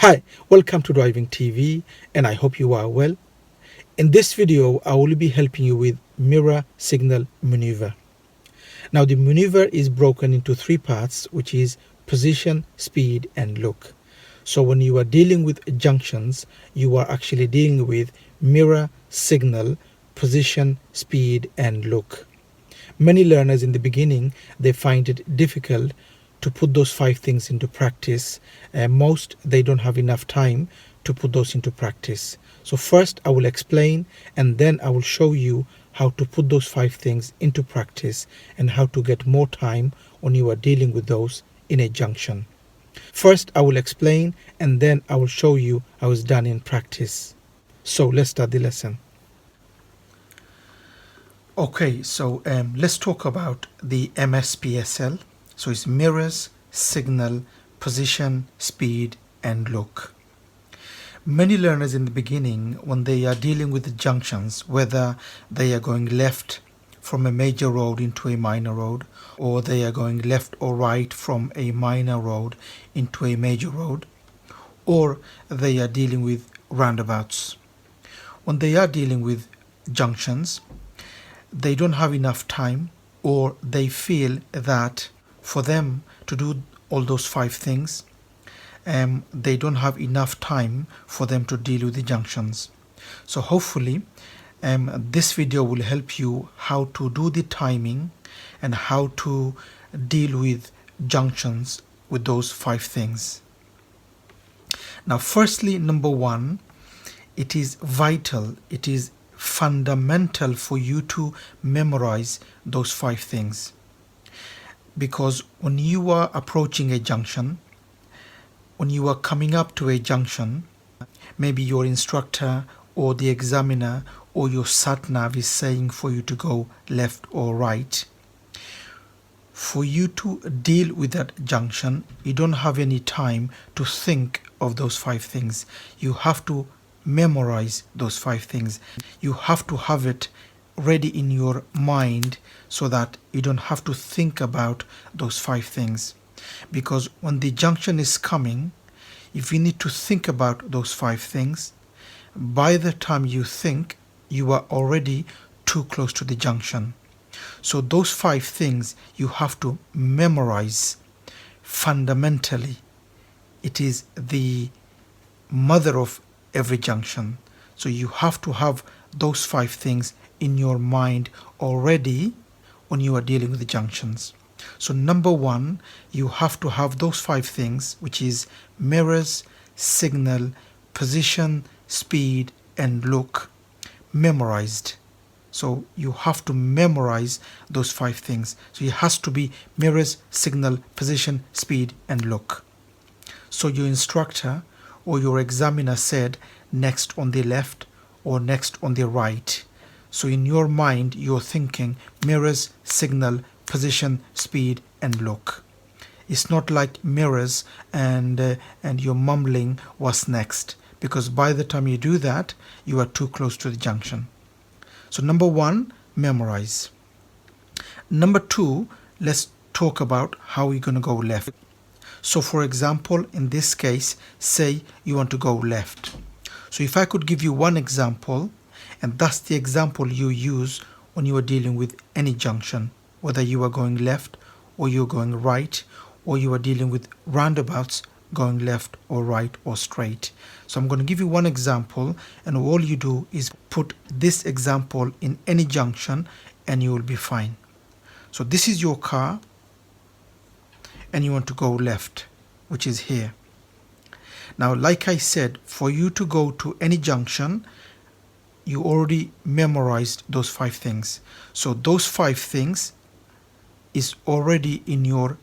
Hi, welcome to Driving TV, and I hope you are well. In this video, I will be helping you with mirror signal maneuver. Now, the maneuver is broken into three parts, which is position, speed, and look. So when you are dealing with junctions, you are actually dealing with mirror, signal, position, speed, and look. Many learners in the beginning, they find it difficult to put those five things into practice. Most they don't have enough time to put those into practice. So first I will explain, and then I will show you how to put those five things into practice and how to get more time when you are dealing with those in a junction. First I will explain, and then I will show you how it's done in practice. So let's start the lesson. Okay, so let's talk about the MSPSL. So it's mirrors, signal, position, speed, and look. Many learners in the beginning, when they are dealing with the junctions, whether they are going left from a major road into a minor road, or they are going left or right from a minor road into a major road, or they are dealing with roundabouts. When they are dealing with junctions, they don't have enough time, or they feel that for them to do all those five things, they don't have enough time for them to deal with the junctions. So hopefully this video will help you how to do the timing and how to deal with junctions with those five things. Now firstly, number one, it is vital, it is fundamental for you to memorize those five things, because when you are approaching a junction, when you are coming up to a junction, maybe your instructor or the examiner or your sat nav is saying for you to go left or right. For you to deal with that junction, you don't have any time to think of those five things. You have to memorize those five things. You have to have it ready in your mind so that you don't have to think about those five things. Because when the junction is coming, if you need to think about those five things, by the time you think, you are already too close to the junction. So those five things you have to memorize fundamentally. It is the mother of every junction. So you have to have those five things in your mind already when you are dealing with the junctions. So number one, you have to have those five things, which is mirrors, signal, position, speed, and look, memorized. So you have to memorize those five things. So it has to be mirrors, signal, position, speed, and look. So your instructor or your examiner said next on the left or next on the right. So in your mind, you're thinking mirrors, signal, position, speed, and look. It's not like mirrors and you're mumbling what's next, because by the time you do that, you are too close to the junction. So number one, memorize. Number two, let's talk about how we're going to go left. So for example, in this case, say you want to go left. So if I could give you one example, and that's the example you use when you are dealing with any junction, whether you are going left or you're going right, or you are dealing with roundabouts going left or right or straight. So I'm going to give you one example, and all you do is put this example in any junction and you will be fine. So this is your car and you want to go left, which is here. Now, like I said, for you to go to any junction, you already memorized those five things. So those five things is already in your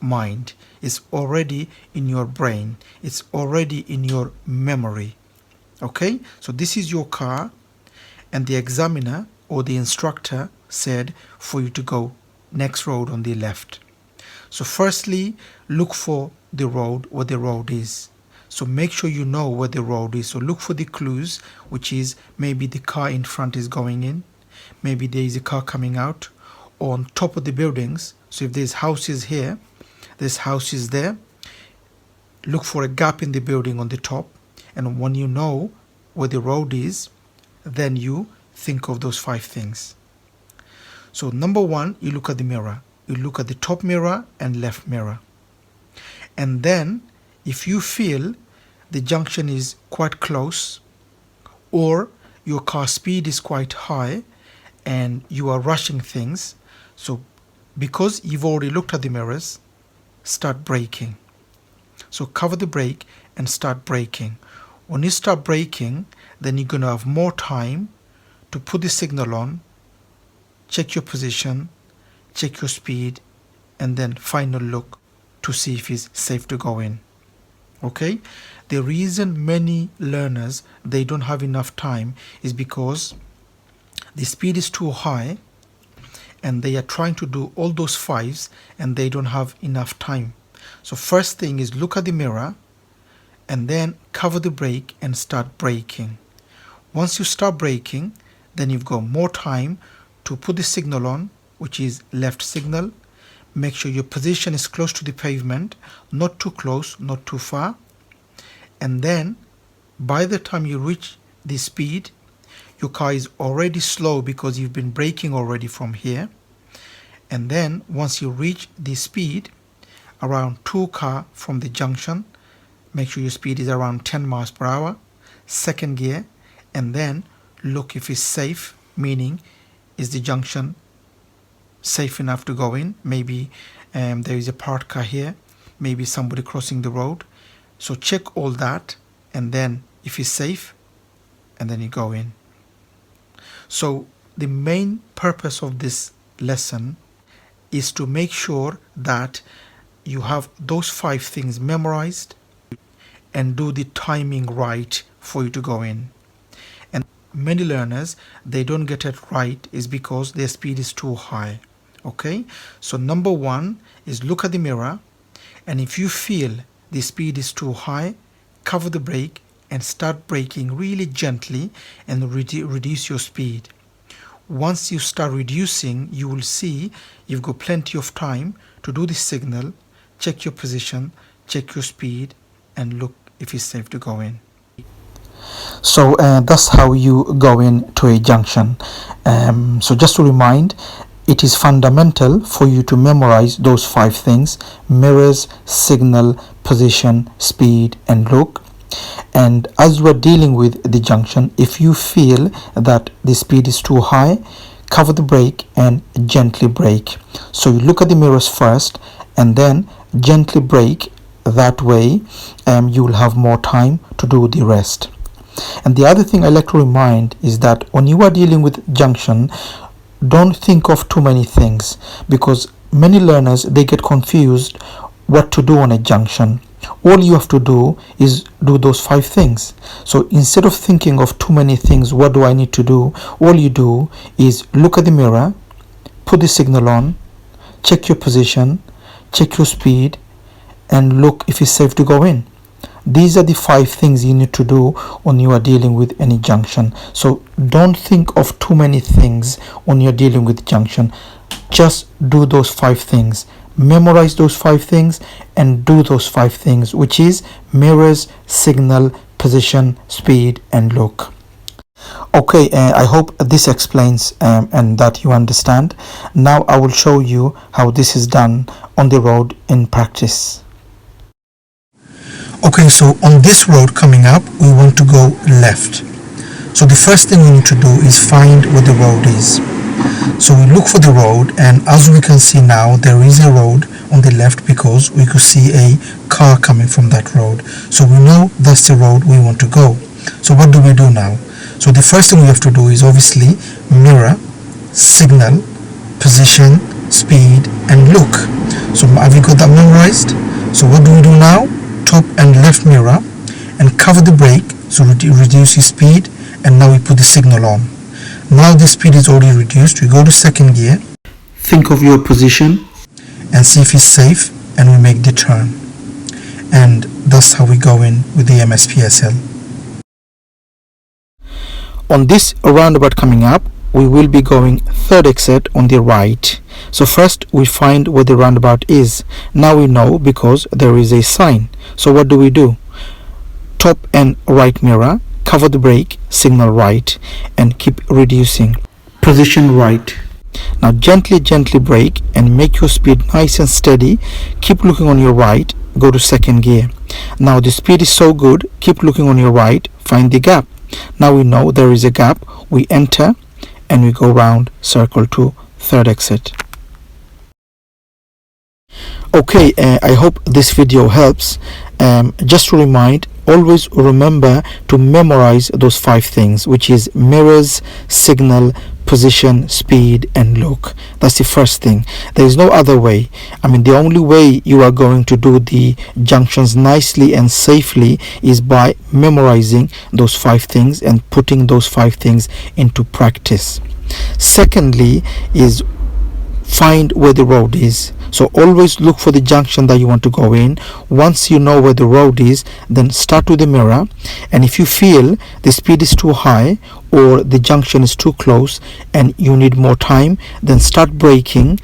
mind, it's already in your brain, it's already in your memory. Okay, so this is your car, and the examiner or the instructor said for you to go next road on the left. So firstly, look for the road, where the road is. So make sure you know where the road is. So look for the clues, which is maybe the car in front is going in, maybe there is a car coming out, or on top of the buildings. So if there's houses here, there's houses there, look for a gap in the building on the top, and when you know where the road is, then you think of those 5 things. So number 1, you look at the mirror. You look at the top mirror and left mirror. And then if you feel the junction is quite close, or your car speed is quite high and you are rushing things, so because you've already looked at the mirrors, start braking. So cover the brake and start braking. When you start braking, then you're going to have more time to put the signal on, check your position, check your speed, and then final look to see if it's safe to go in. Okay? The reason many learners, they don't have enough time is because the speed is too high and they are trying to do all those 5s and they don't have enough time. So first thing is look at the mirror and then cover the brake and start braking. Once you start braking, then you've got more time to put the signal on, which is left signal. Make sure your position is close to the pavement, not too close, not too far. And then by the time you reach the speed, your car is already slow because you've been braking already from here. And then once you reach the speed, around 2 car from the junction, make sure your speed is around 10 miles per hour, second gear, and then look if it's safe, meaning is the junction safe enough to go in. Maybe there is a parked car here, maybe somebody crossing the road. So check all that, and then if it's safe, and then you go in. So the main purpose of this lesson is to make sure that you have those 5 things memorized and do the timing right for you to go in. And many learners, they don't get it right is because their speed is too high. Okay, so number 1 is look at the mirror, and if you feel the speed is too high, cover the brake and start braking really gently and reduce your speed. Once you start reducing, you will see you've got plenty of time to do the signal, check your position, check your speed, and look if it's safe to go in. So that's how you go into a junction. So just to remind, it is fundamental for you to memorize those 5 things: mirrors, signal, position, speed, and look. And as you are dealing with the junction, if you feel that the speed is too high, cover the brake and gently brake. So you look at the mirrors first and then gently brake. That way you will have more time to do the rest. And the other thing I like to remind is that when you are dealing with junction, don't think of too many things, because many learners, they get confused what to do on a junction. All you have to do is do those 5 things. So instead of thinking of too many things, what do I need to do, all you do is look at the mirror, put the signal on, check your position, check your speed, and look if it's safe to go in. These are the 5 things you need to do when you are dealing with any junction. So don't think of too many things when you're dealing with junction. Just do those 5 things. Memorize those 5 things and do those 5 things, which is mirrors, signal, position, speed, and look. Okay, I hope this explains and that you understand. Now I will show you how this is done on the road in practice. Okay, so on this road coming up, we want to go left. So the first thing we need to do is find where the road is. So we look for the road, and as we can see now, there is a road on the left because we could see a car coming from that road. So we know that's the road we want to go. So what do we do now? So the first thing we have to do is obviously mirror, signal, position, speed, and look. So have you got that memorized? So what do we do now? Top and left mirror and cover the brake, so reduce the speed, and now we put the signal on. Now the speed is already reduced. We go to second gear, think of your position and see if it's safe, and we make the turn. And that's how we go in with the MSPSL. On this roundabout coming up, we will be going third exit on the right, So first we find where the roundabout is. Now we know because there is a sign. So what do? Top and right mirror, cover the brake, signal right, and keep reducing. Position right. Now gently brake and make your speed nice and steady. Keep looking on your right, go to second gear. Now the speed is so good, keep looking on your right, find the gap. Now we know there is a gap, we enter and we go round circle to third exit. Okay, I hope this video helps. Just to remind, always remember to memorize those 5 things, which is mirrors, signal, position, speed and look. That's the first thing. There is no other way. I mean, the only way you are going to do the junctions nicely and safely is by memorizing those 5 things and putting those 5 things into practice. Secondly is find where the road is. So always look for the junction that you want to go in. Once you know where the road is, then start with the mirror, and if you feel the speed is too high or the junction is too close and you need more time, then start braking,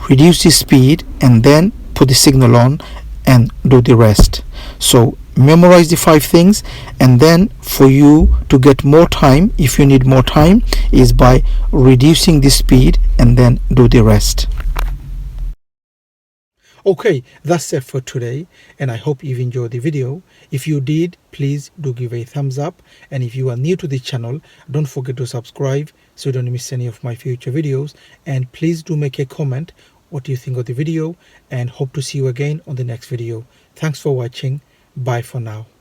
reduce the speed and then put the signal on and do the rest. So memorize the 5 things, and then for you to get more time, if you need more time, is by reducing the speed and then do the rest. Okay, that's it for today, and I hope you've enjoyed the video. If you did, please do give a thumbs up, and if you are new to the channel, don't forget to subscribe so you don't miss any of my future videos, and please do make a comment what you think of the video, and hope to see you again on the next video. Thanks for watching. Bye for now.